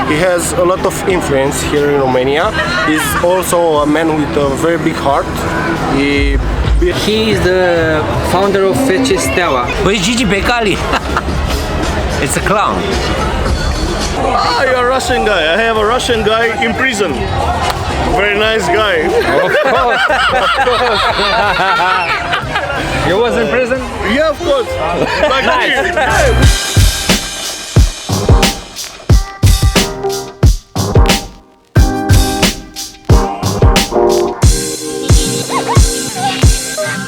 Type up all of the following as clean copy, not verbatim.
He has a lot of influence here in Romania. He's also a man with a very big heart. He is the founder of steaua. Who is Gigi Becali? It's a clown. Ah, you're a Russian guy. I have a Russian guy in prison. Very nice guy. Of course. You was in prison? Yeah, of course. Like Nice. me.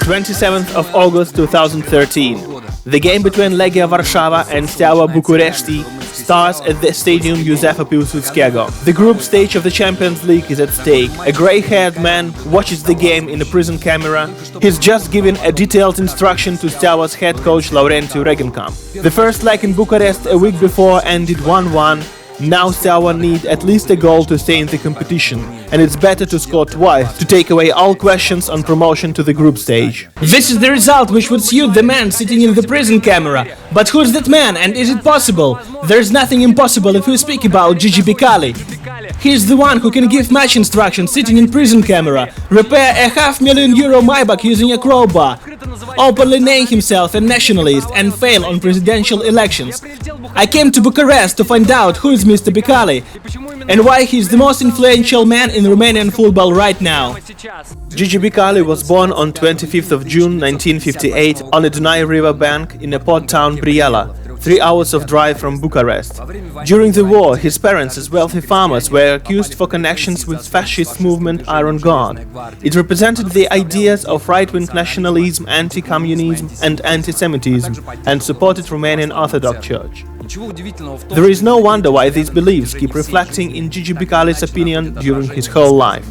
27th of August 2013. The game between Legia Warszawa and Steaua Bucuresti starts at the Stadium Józefa Piłsudskiego. The group stage of the Champions League is at stake. A grey-haired man watches the game in a prison camera. He's just given a detailed instruction to Steaua's head coach Laurențiu Regenkamp. The first leg in Bucharest a week before ended 1-1. Now Steaua need at least a goal to stay in the competition, and it's better to score twice to take away all questions on promotion to the group stage. This is the result which would suit the man sitting in the prison camera. But who's that man, and is it possible? There's nothing impossible if we speak about Gigi Becali. He's the one who can give match instructions sitting in prison camera, repair a €500,000 Maybach using a crowbar, openly name himself a nationalist and fail on presidential elections. I came to Bucharest to find out who is Mr Becali and why he's the most influential man in Romanian football right now. Gigi Becali was born on 25th of June 1958 on the Dunai River bank in a port town Briela, 3 hours of drive from Bucharest. During the war, his parents as wealthy farmers were accused for connections with fascist movement Iron God. It represented the ideas of right-wing nationalism, anti-communism and anti-Semitism and supported Romanian Orthodox Church. There is no wonder why these beliefs keep reflecting in Gigi Becali's opinion during his whole life.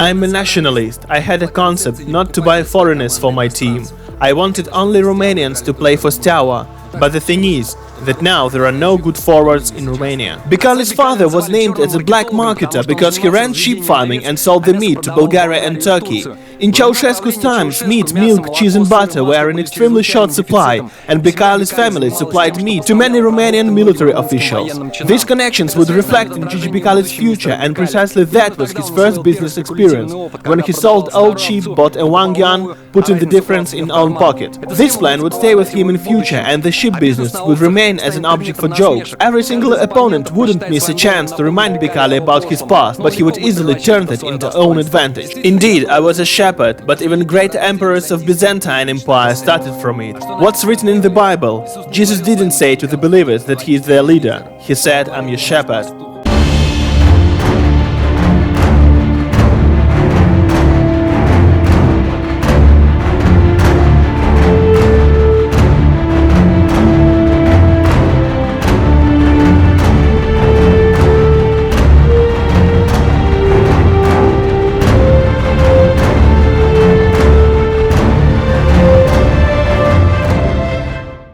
I'm a nationalist. I had a concept not to buy foreigners for my team. I wanted only Romanians to play for Steaua. But the thing is that now there are no good forwards in Romania. Becali's father was named as a black marketer because he ran sheep farming and sold the meat to Bulgaria and Turkey. In Ceausescu's times, meat, milk, cheese and butter were in extremely short supply, and Becali's family supplied meat to many Romanian military officials. These connections would reflect in Gigi Becali's future, and precisely that was his first business experience, when he sold old sheep, bought a wang yuan, putting the difference in own pocket. This plan would stay with him in future, and the sheep business would remain as an object for jokes. Every single opponent wouldn't miss a chance to remind Becali about his past, but he would easily turn that into own advantage. Indeed, I was a shepherd, but even great emperors of Byzantine Empire started from it. What's written in the Bible? Jesus didn't say to the believers that he is their leader. He said, "I'm your shepherd."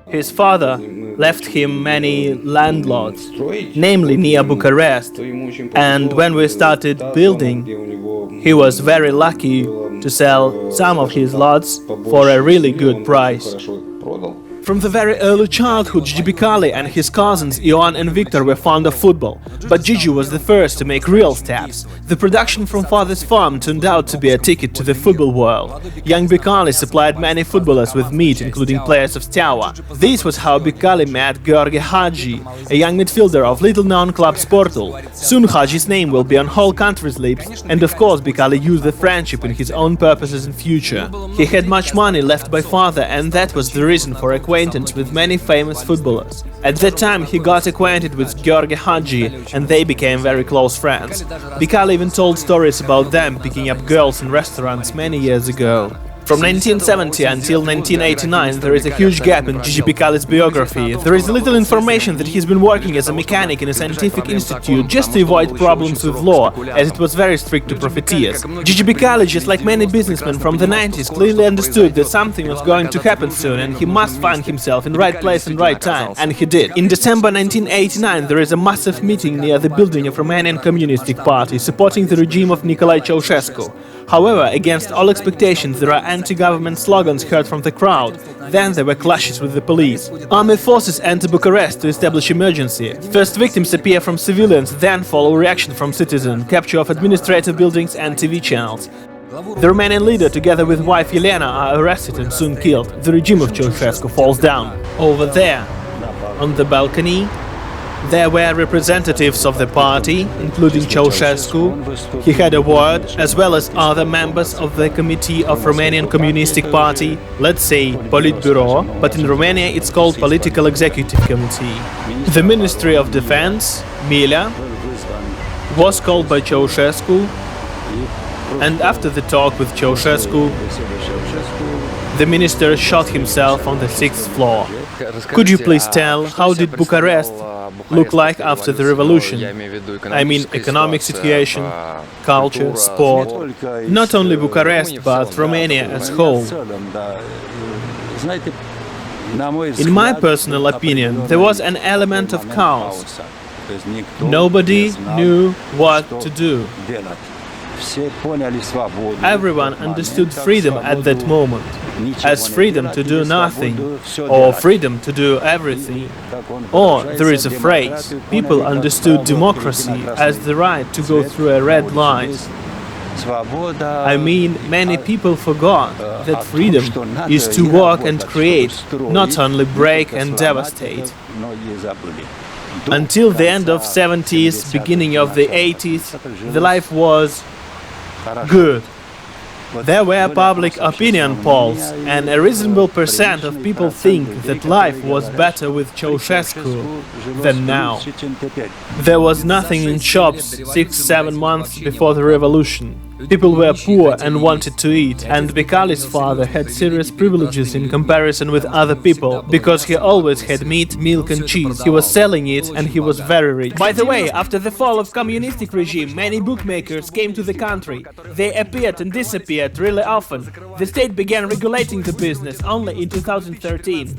His father left him many landlots, namely near Bucharest, and when we started building, he was very lucky to sell some of his lots for a really good price. From the very early childhood, Gigi Becali and his cousins Ioan and Victor were fond of football, but Gigi was the first to make real steps. The production from father's farm turned out to be a ticket to the football world. Young Becali supplied many footballers with meat, including players of Steaua. This was how Becali met Gheorghe Hagi, a young midfielder of little-known club Sportul. Soon Hagi's name will be on whole country's lips, and of course Becali used the friendship in his own purposes in future. He had much money left by father, and that was the reason for acquaintance with many famous footballers. At that time he got acquainted with Gheorghe Hagi and they became very close friends. Becali even told stories about them picking up girls in restaurants many years ago. From 1970 until 1989 there is a huge gap in Gigi Becali's biography. There is little information that he's been working as a mechanic in a scientific institute just to avoid problems with law, as it was very strict to profiteers. Gigi Becali, just like many businessmen from the 90s, clearly understood that something was going to happen soon and he must find himself in right place and right time, and he did. In December 1989 there is a massive meeting near the building of Romanian Communistic Party supporting the regime of Nicolae Ceausescu. However, against all expectations, there are anti-government slogans heard from the crowd. Then there were clashes with the police. Army forces enter Bucharest to establish emergency. First victims appear from civilians, then follow reaction from citizens, capture of administrative buildings and TV channels. The Romanian leader, together with wife Elena, are arrested and soon killed. The regime of Ceausescu falls down. Over there, on the balcony, there were representatives of the party, including Ceausescu. He had a word, as well as other members of the Committee of Romanian Communistic Party, let's say Politburo, but in Romania it's called Political Executive Committee. The Ministry of Defense, Mila, was called by Ceausescu, and after the talk with Ceausescu, the minister shot himself on the 6th floor. Could you please tell how did Bucharest look like after the revolution? I mean economic situation, culture, sport. Not only Bucharest, but Romania as whole. In my personal opinion, there was an element of chaos. Nobody knew what to do. Everyone understood freedom at that moment as freedom to do nothing, or freedom to do everything. Or there is a phrase, people understood democracy as the right to go through a red light. I mean, many people forgot that freedom is to work and create, not only break and devastate. Until the end of 70s, beginning of the 80s, the life was good. There were public opinion polls, and a reasonable percent of people think that life was better with Ceausescu than now. There was nothing in shops 6-7 months before the revolution. People were poor and wanted to eat, and Becali's father had serious privileges in comparison with other people, because he always had meat, milk and cheese. He was selling it, and he was very rich. By the way, after the fall of communistic regime, many bookmakers came to the country. They appeared and disappeared really often. The state began regulating the business only in 2013.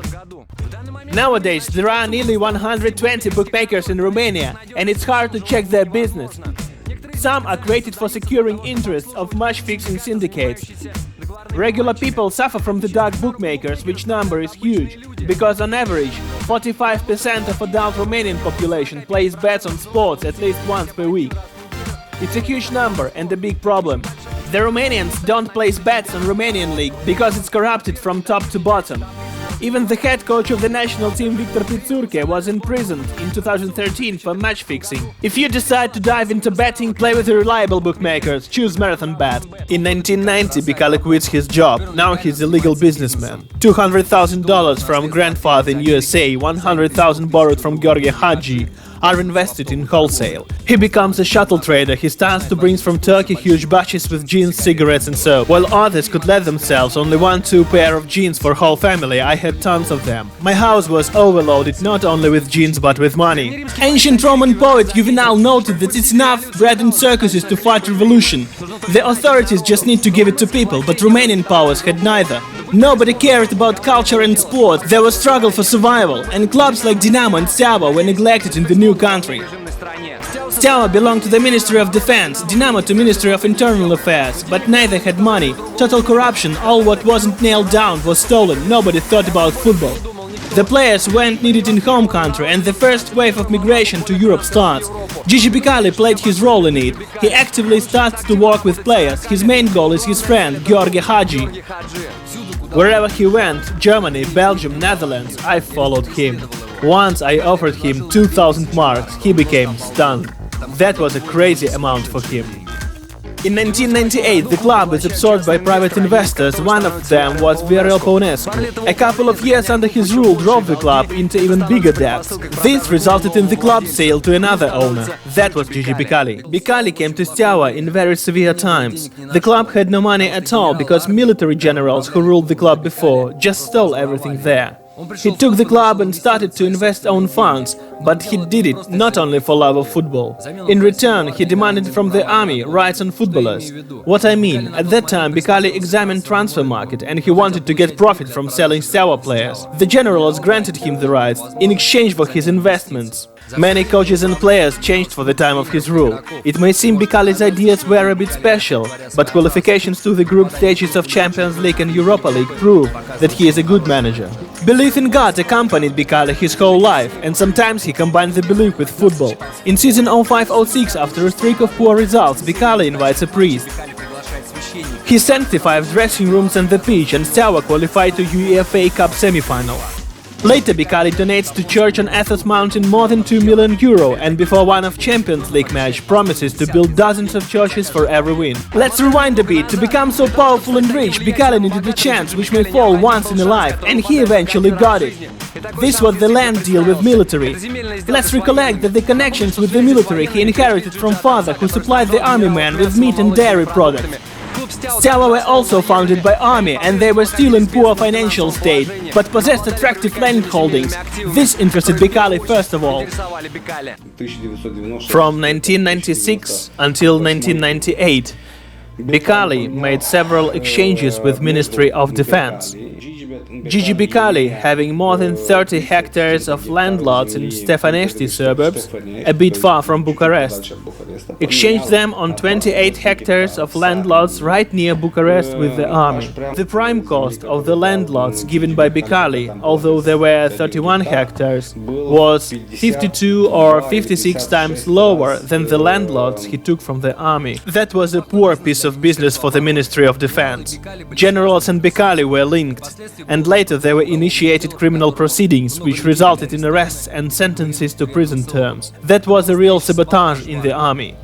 Nowadays, there are nearly 120 bookmakers in Romania, and it's hard to check their business. Some are created for securing interests of match-fixing syndicates. Regular people suffer from the dark bookmakers, which number is huge, because on average, 45% of adult Romanian population plays bets on sports at least once per week. It's a huge number and a big problem. The Romanians don't place bets on Romanian league because it's corrupted from top to bottom. Even the head coach of the national team, Victor Pițurcă, was imprisoned in 2013 for match fixing. If you decide to dive into betting, play with the reliable bookmakers, choose Marathon Bet. In 1990, Becali quits his job. Now he's a legal businessman. $200,000 from grandfather in USA, $100,000 borrowed from Gheorghe Hagi, are invested in wholesale. He becomes a shuttle trader. He starts to bring from Turkey huge batches with jeans, cigarettes and soap. While others could let themselves only 1-2 pair of jeans for whole family, I had tons of them. My house was overloaded not only with jeans but with money. Ancient Roman poet Juvenal noted that it's enough bread and circuses to fight revolution. The authorities just need to give it to people, but Romanian powers had neither. Nobody cared about culture and sport. There was struggle for survival, and clubs like Dinamo and steaua were neglected in the new country. Steaua belonged to the Ministry of Defense, Dinamo to Ministry of Internal Affairs, but neither had money. Total corruption, all what wasn't nailed down was stolen, nobody thought about football. The players weren't needed in home country, and the first wave of migration to Europe starts. Gigi Becali played his role in it. He actively starts to work with players. His main goal is his friend, Gheorghe Hagi. Wherever he went, Germany, Belgium, Netherlands, I followed him. Once I offered him 2,000 marks, he became stunned. That was a crazy amount for him. In 1998, the club was absorbed by private investors. One of them was Viorel Păunescu. A couple of years under his rule drove the club into even bigger debts. This resulted in the club's sale to another owner. That was Gigi Becali. Becali came to Steaua in very severe times. The club had no money at all because military generals who ruled the club before just stole everything there. He took the club and started to invest own funds, but he did it not only for love of football. In return, he demanded from the army rights on footballers. What I mean, at that time Becali examined transfer market and he wanted to get profit from selling steaua players. The generals granted him the rights in exchange for his investments. Many coaches and players changed for the time of his rule. It may seem Becali's ideas were a bit special, but qualifications to the group stages of Champions League and Europa League prove that he is a good manager. Belief in God accompanied Becali his whole life, and sometimes he combined the belief with football. In season 05-06, after a streak of poor results, Becali invites a priest. He sanctifies dressing rooms and the pitch, and Steaua qualified to UEFA Cup semi-final. Later, Becali donates to church on Athos Mountain more than €2 million, and before one of Champions League match promises to build dozens of churches for every win. Let's rewind a bit. To become so powerful and rich, Becali needed a chance which may fall once in a life, and he eventually got it. This was the land deal with military. Let's recollect that the connections with the military he inherited from father, who supplied the army men with meat and dairy products. Steaua were also founded by army, and they were still in poor financial state, but possessed attractive land holdings. This interested Becali first of all. From 1996 until 1998, Becali made several exchanges with Ministry of Defense. Gigi Becali, having more than 30 hectares of land lots in Stefanesti suburbs, a bit far from Bucharest, exchanged them on 28 hectares of land lots right near Bucharest with the army. The prime cost of the land lots given by Becali, although there were 31 hectares, was 52 or 56 times lower than the land lots he took from the army. That was a poor piece of business for the Ministry of Defense. Generals and Becali were linked, and later there were initiated criminal proceedings which resulted in arrests and sentences to prison terms. That was a real sabotage in the army.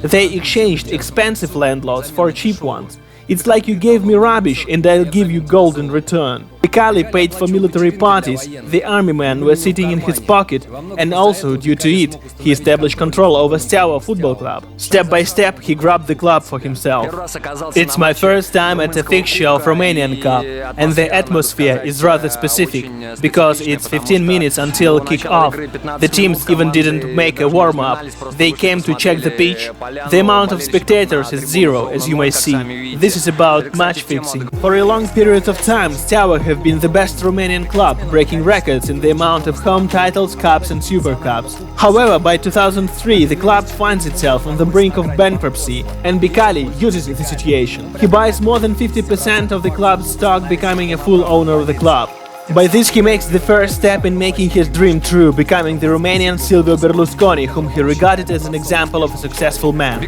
They exchanged expensive land lots for cheap ones. It's like you gave me rubbish and I'll give you gold in return. Becali paid for military parties, the army men were sitting in his pocket, and also, due to it, he established control over Steaua football club. Step by step, he grabbed the club for himself. It's my first time at a fixture of Romanian Cup, and the atmosphere is rather specific, because it's 15 minutes until kick-off. The teams even didn't make a warm-up, they came to check the pitch. The amount of spectators is zero, as you may see. This is about match fixing. For a long period of time, Steaua have been the best Romanian club, breaking records in the amount of home titles, cups and super cups. However, by 2003 the club finds itself on the brink of bankruptcy, and Becali uses the situation. He buys more than 50% of the club's stock, becoming a full owner of the club. By this he makes the first step in making his dream true, becoming the Romanian Silvio Berlusconi, whom he regarded as an example of a successful man.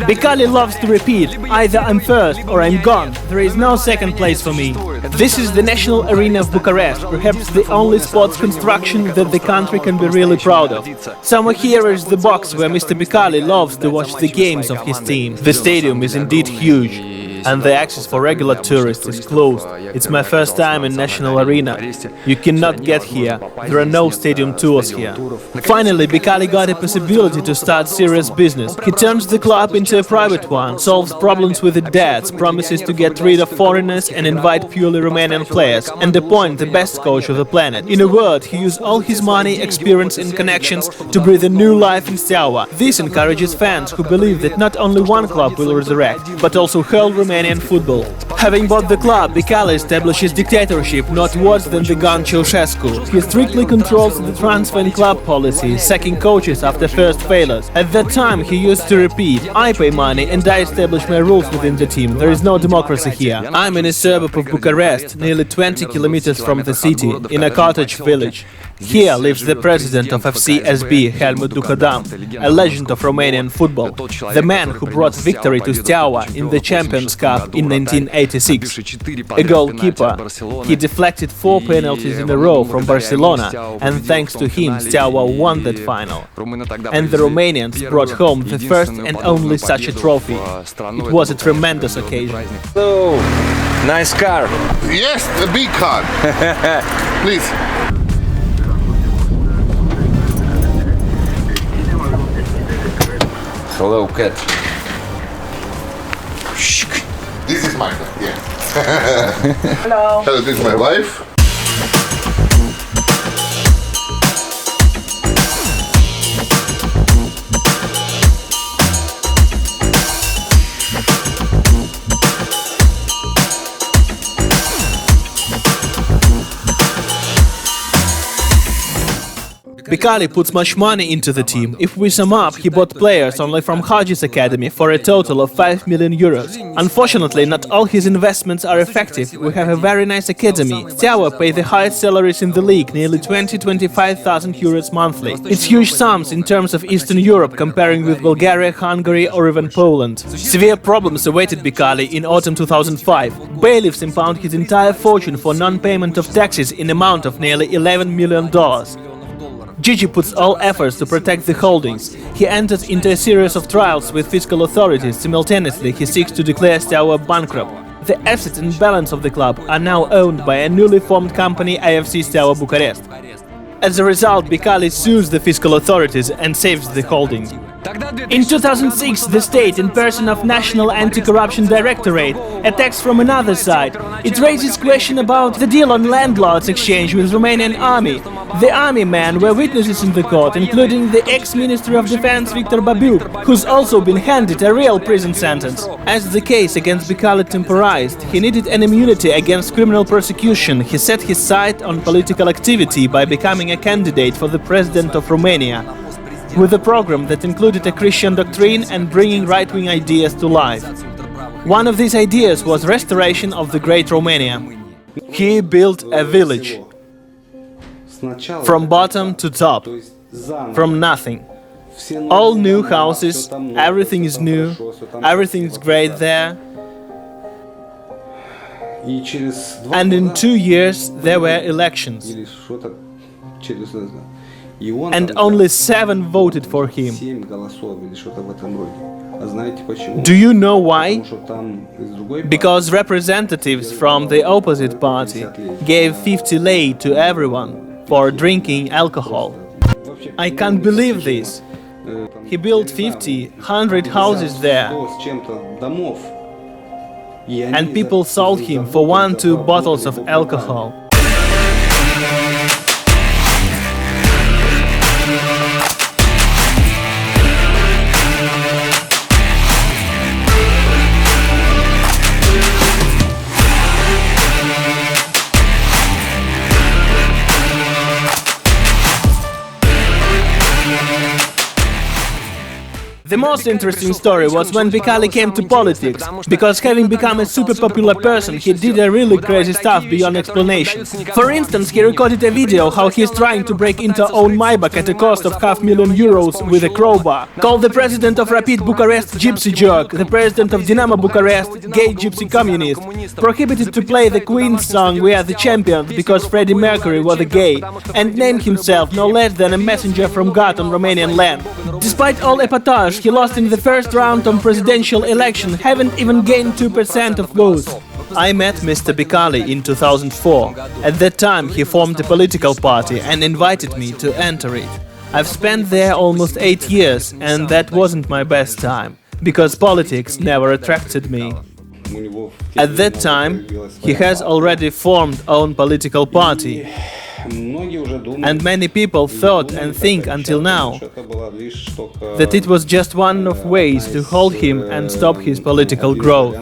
Becali loves to repeat, either I'm first or I'm gone, there is no second place for me. This is the National Arena of Bucharest, perhaps the only sports construction that the country can be really proud of. Somewhere here is the box where Mr Becali loves to watch the games of his team. The stadium is indeed huge, and the access for regular tourists is closed. It's my first time in National Arena. You cannot get here. There are no stadium tours here. Finally, Becali got a possibility to start serious business. He turns the club into a private one, solves problems with the debts, promises to get rid of foreigners and invite purely Romanian players, and appoint the best coach of the planet. In a word, he used all his money, experience and connections to breathe a new life in Steaua. This encourages fans who believe that not only one club will resurrect, but also whole Romanian football. Having bought the club, Becali establishes dictatorship not worse than the Gun Ceausescu. He strictly controls the transfer and club policy, sacking coaches after first failures. At that time he used to repeat, I pay money and I establish my rules within the team. There is no democracy here. I'm in a suburb of Bucharest, nearly 20 kilometers from the city, in a cottage village. Here lives the president of fcsb, Helmut Duhadam, a legend of Romanian football, the man who brought victory to Steaua in the Champions Cup in 1986. A goalkeeper, he deflected 4 penalties in a row from Barcelona, and thanks to him Steaua won that final. And the Romanians brought home the first and only such a trophy. It was a tremendous occasion. So, nice car. Yes, a big car. Please. Hello, cat. This is my car, yeah. Hello. Hello, this is my wife. Becali puts much money into the team. If we sum up, he bought players only from Hagi's academy for a total of 5 million euros. Unfortunately, not all his investments are effective. We have a very nice academy. Steaua pay the highest salaries in the league, nearly 20-25,000 euros monthly. It's huge sums in terms of Eastern Europe, comparing with Bulgaria, Hungary or even Poland. Severe problems awaited Becali in autumn 2005. Bailiffs impound his entire fortune for non-payment of taxes in amount of nearly $11 million. Gigi puts all efforts to protect the holdings. He enters into a series of trials with fiscal authorities. Simultaneously, he seeks to declare Steaua bankrupt. The assets and balance of the club are now owned by a newly formed company, AFC Steaua Bucharest. As a result, Becali sues the fiscal authorities and saves the holding. In 2006, the state, in person of National Anti-Corruption Directorate, attacks from another side. It raises question about the deal on landlords exchange with Romanian army. The army men were witnesses in the court, including the ex-Minister of Defense Victor Babiuk, who's also been handed a real prison sentence. As the case against Becali temporized, he needed an immunity against criminal prosecution. He set his sight on political activity by becoming a candidate for the president of Romania, with a program that included a Christian doctrine and bringing right-wing ideas to life. One of these ideas was restoration of the Great Romania. He built a village, from bottom to top, from nothing. All new houses, everything is new, everything is great there. And in 2 years there were elections. And only 7 voted for him. Do you know why? Because representatives from the opposite party gave 50 lei to everyone for drinking alcohol. I can't believe this. He built 50, 100 houses there. And people sold him for 1-2 bottles of alcohol. The most interesting story was when Becali came to politics, because having become a super popular person, he did a really crazy stuff beyond explanation. For instance, he recorded a video how he's trying to break into own Maybach at a cost of €500,000 with a crowbar. Called the president of Rapid Bucharest gypsy jerk, the president of Dynamo Bucharest gay gypsy communist. Prohibited to play the Queen's song We Are the Champions because Freddie Mercury was a gay, and named himself no less than a messenger from God on Romanian land. Despite all epatage, he lost in the first round of presidential election, haven't even gained 2% of votes. I met Mr. Becali in 2004. At that time he formed a political party and invited me to enter it. I've spent there almost 8 years, and that wasn't my best time, because politics never attracted me. At that time, he has already formed own political party. And many people thought and think until now that it was just one of ways to hold him and stop his political growth.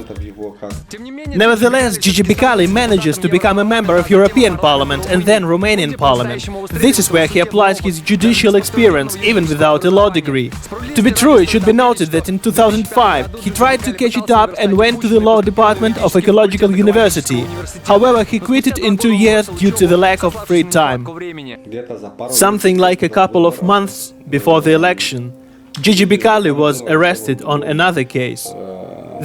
Nevertheless, Gigi Becali manages to become a member of European Parliament and then Romanian Parliament. This is where he applies his judicial experience even without a law degree. To be true, it should be noted that in 2005 he tried to catch it up and went to the law department of Ecological University. However, he quit it in 2 years due to the lack of free time. Something like a couple of months before the election, Gigi Becali was arrested on another case.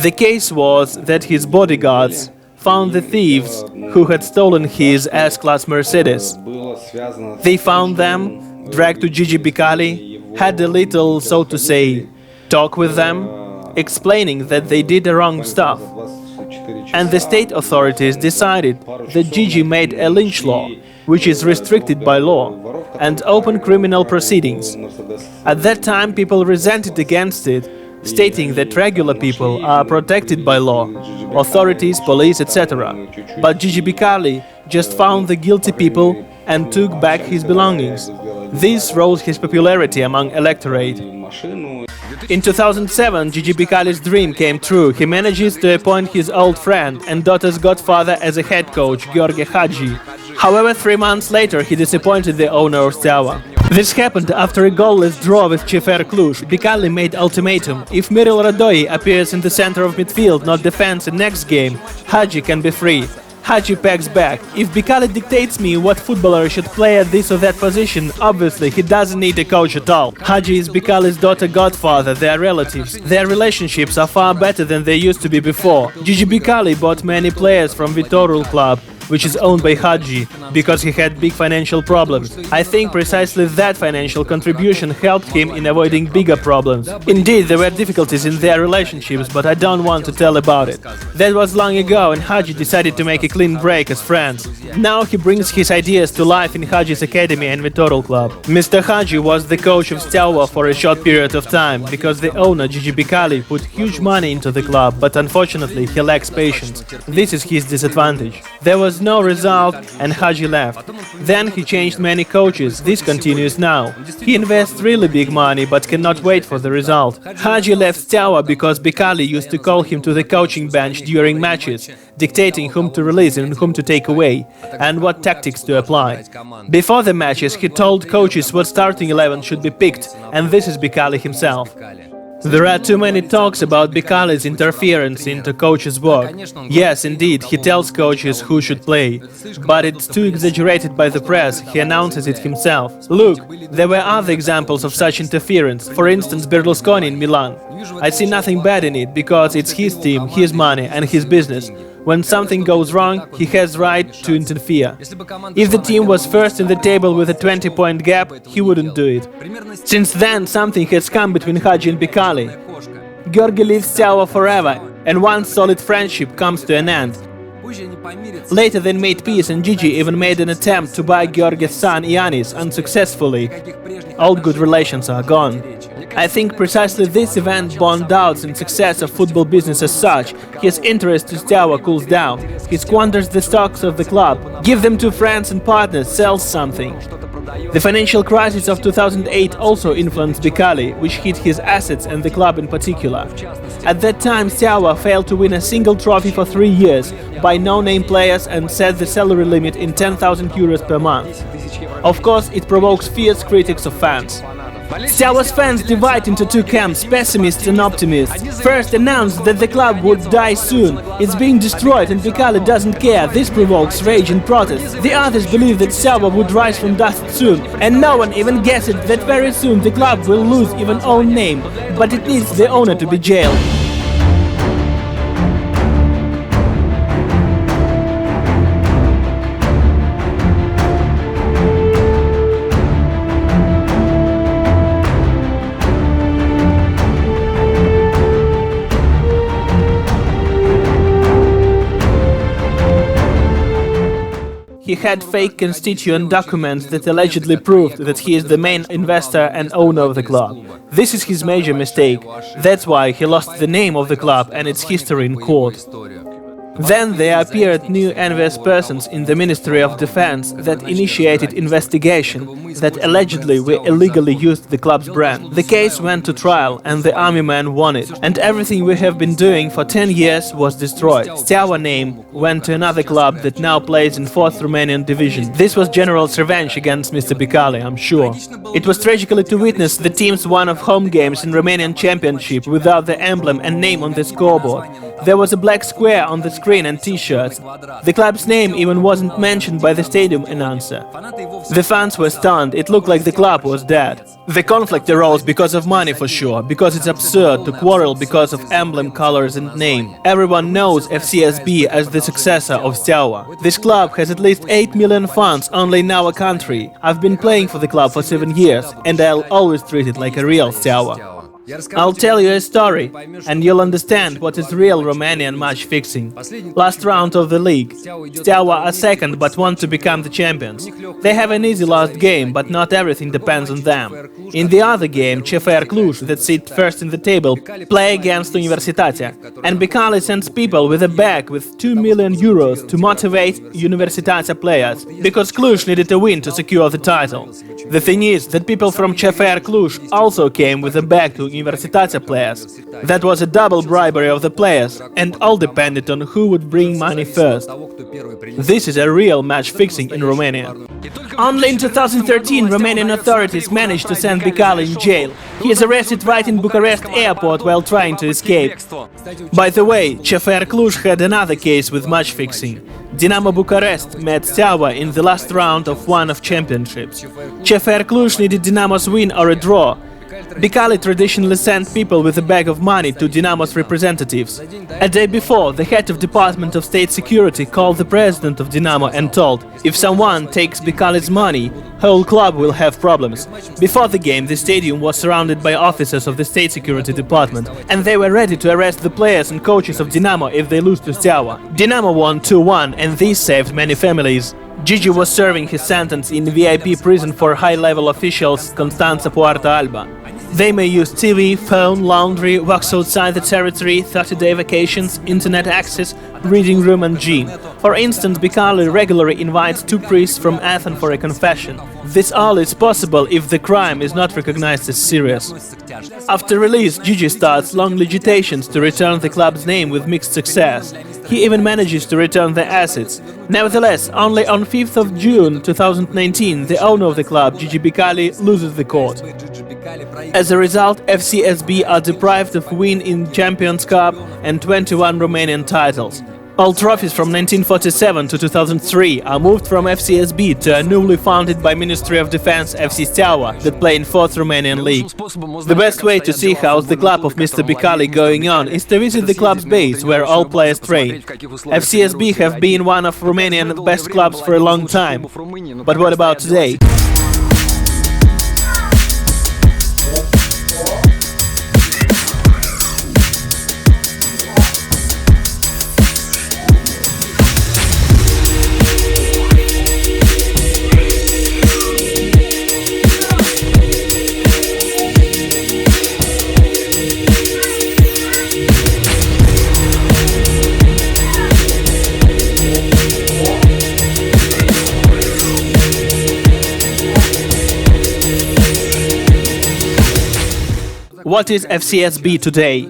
The case was that his bodyguards found the thieves who had stolen his S-Class Mercedes. They found them, dragged to Gigi Becali, had a little, so to say, talk with them, explaining that they did the wrong stuff. And the state authorities decided that Gigi made a lynch law, which is restricted by law, and open criminal proceedings. At that time people resented against it, stating that regular people are protected by law, authorities, police, etc. But Gigi Becali just found the guilty people and took back his belongings. This rose his popularity among electorate. In 2007, Gigi Becali's dream came true. He manages to appoint his old friend and daughter's godfather as a head coach, Gheorghe Hagi. However, 3 months later, he disappointed the owner of Steaua. This happened after a goalless draw with CFR Cluj. Becali made ultimatum: if Mirel Radoi appears in the center of midfield, not defense, in next game, Hagi can be free. Hagi packs back. If Becali dictates me what footballer should play at this or that position, obviously he doesn't need a coach at all. Hagi is Becali's daughter godfather, they are relatives. Their relationships are far better than they used to be before. Gigi Becali bought many players from Viitorul club, which is owned by Hagi, because he had big financial problems. I think precisely that financial contribution helped him in avoiding bigger problems. Indeed, there were difficulties in their relationships, but I don't want to tell about it. That was long ago, and Hagi decided to make a clean break as friends. Now he brings his ideas to life in Hagi's academy and Viitorul club. Mr. Hagi was the coach of steaua for a short period of time, because the owner, Gigi Becali, put huge money into the club, but unfortunately he lacks patience. This is his disadvantage. There was no result and Hagi left. Then he changed many coaches. This continues now. He invests really big money but cannot wait for the result. Hagi left steaua because Becali used to call him to the coaching bench during matches, dictating whom to release and whom to take away, and what tactics to apply. Before the matches he told coaches what starting 11 should be picked, and this is Becali himself. There are too many talks about Becali's interference into coaches' work. Yes, indeed, he tells coaches who should play. But it's too exaggerated by the press, he announces it himself. Look, there were other examples of such interference, for instance Berlusconi in Milan. I see nothing bad in it, because it's his team, his money and his business. When something goes wrong, he has right to interfere. If the team was first in the table with a 20-point gap, he wouldn't do it. Since then, something has come between Hagi and Becali. Georgi leaves steaua forever, and one solid friendship comes to an end. Later they made peace, and Gigi even made an attempt to buy Georgi's son Ianis unsuccessfully. All good relations are gone. I think precisely this event burned doubts in success of football business as such. His interest to steaua cools down. He squanders the stocks of the club, give them to friends and partners, sells something. The financial crisis of 2008 also influenced Becali, which hit his assets and the club in particular. At that time, steaua failed to win a single trophy for 3 years, buy no-name players and set the salary limit in 10,000 euros per month. Of course, it provokes fierce critics of fans. Steaua's fans divide into two camps, pessimists and optimists. First announced that the club would die soon, it's being destroyed and Becali doesn't care, this provokes rage and protest. The others believe that steaua would rise from dust soon, and no one even guessed that very soon the club will lose even own name, but it needs the owner to be jailed. He had fake constituent documents that allegedly proved that he is the main investor and owner of the club. This is his major mistake. That's why he lost the name of the club and its history in court. Then there appeared new envious persons in the Ministry of Defense that initiated investigation that allegedly we illegally used the club's brand. The case went to trial and the army man won it. And everything we have been doing for 10 years was destroyed. Steaua name went to another club that now plays in 4th Romanian division. This was general's revenge against Mr Becali, I'm sure. It was tragically to witness the team's one of home games in Romanian Championship without the emblem and name on the scoreboard. There was a black square on the screen and t-shirts. The club's name even wasn't mentioned by the stadium announcer. The fans were stunned, it looked like the club was dead. The conflict arose because of money for sure, because it's absurd to quarrel because of emblem, colors and name. Everyone knows fcsb as the successor of steaua. This club has at least 8 million fans only in our country. I've been playing for the club for 7 years, and I'll always treat it like a real steaua. I'll tell you a story, and you'll understand what is real Romanian match fixing. Last round of the league. Steaua are second but want to become the champions. They have an easy last game, but not everything depends on them. In the other game, CFR Cluj, that sit first in the table, play against Universitatea, and Becali sends people with a bag with 2 million euros to motivate Universitatea players, because Cluj needed a win to secure the title. The thing is that people from CFR Cluj also came with a bag to Universitatea players. That was a double bribery of the players, and all depended on who would bring money first. This is a real match fixing in Romania. Only in 2013 Romanian authorities managed to send Becali in jail. He is arrested right in Bucharest airport while trying to escape. By the way, CFR Cluj had another case with match fixing. Dinamo Bucharest met Steaua in the last round of one of championships. CFR Cluj needed Dinamo's win or a draw. Becali traditionally sent people with a bag of money to Dinamo's representatives. A day before, the head of Department of State Security called the president of Dinamo and told, if someone takes Becali's money, whole club will have problems. Before the game, the stadium was surrounded by officers of the State Security Department, and they were ready to arrest the players and coaches of Dinamo if they lose to Steaua. Dinamo won 2-1, and this saved many families. Gigi was serving his sentence in VIP prison for high-level officials Constanța Poarta Alba. They may use TV, phone, laundry, works outside the territory, 30-day vacations, internet access, reading room and gym. For instance, Becali regularly invites two priests from Athens for a confession. This all is possible if the crime is not recognized as serious. After release, Gigi starts long litigations to return the club's name with mixed success. He even manages to return the assets. Nevertheless, only on 5th of June 2019, the owner of the club, Gigi Becali, loses the court. As a result, fcsb are deprived of win in Champions Cup and 21 Romanian titles. All trophies from 1947 to 2003 are moved from fcsb to a newly founded by Ministry of Defense FC Steaua that play in 4th Romanian League. The best way to see how's the club of Mr Becali going on is to visit the club's base where all players train. fcsb have been one of Romanian best clubs for a long time. But what about today? What is fcsb today?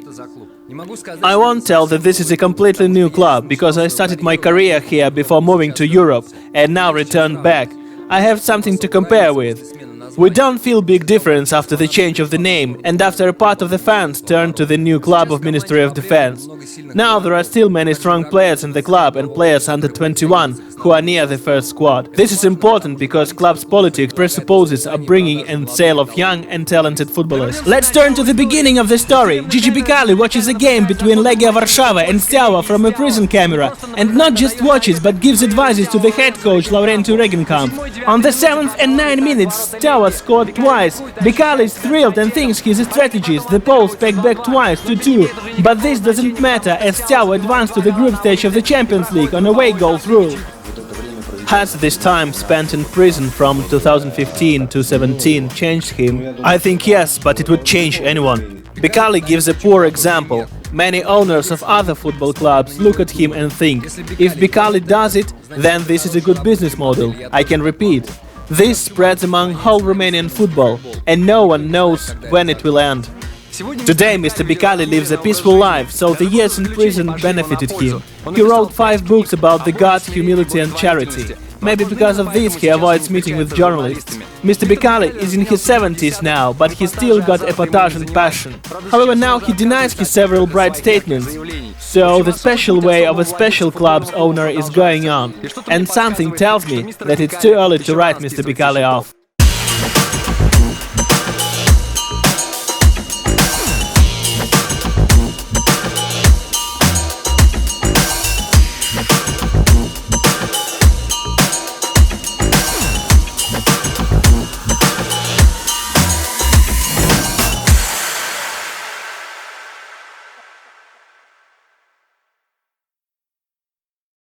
I won't tell that this is a completely new club, because I started my career here before moving to Europe and now returned back. I have something to compare with. We don't feel big difference after the change of the name and after a part of the fans turned to the new club of Ministry of Defense. Now there are still many strong players in the club and players under 21 who are near the first squad. This is important because club's politics presupposes upbringing and sale of young and talented footballers. Let's turn to the beginning of the story. Gigi Becali watches a game between Legia Warszawa and Steaua from a prison camera, and not just watches but gives advices to the head coach Laurentiu Regenkamp. On the 7th and 9th minutes, Steaua scored twice. Becali is thrilled and thinks his strategies. The Poles pegged back twice to 2, but this doesn't matter as Steaua advanced to the group stage of the Champions League on away goals rule. Has this time spent in prison from 2015 to 17 changed him? I think yes, but it would change anyone. Becali gives a poor example. Many owners of other football clubs look at him and think, if Becali does it, then this is a good business model. I can repeat. This spreads among whole Romanian football, and no one knows when it will end. Today Mr Becali lives a peaceful life, so the years in prison benefited him. He wrote 5 books about the God, humility and charity. Maybe because of this he avoids meeting with journalists. Mr Becali is in his 70s now, but he still got epotage and passion. However, now he denies his several bright statements. So the special way of a special club's owner is going on. And something tells me that it's too early to write Mr Becali off.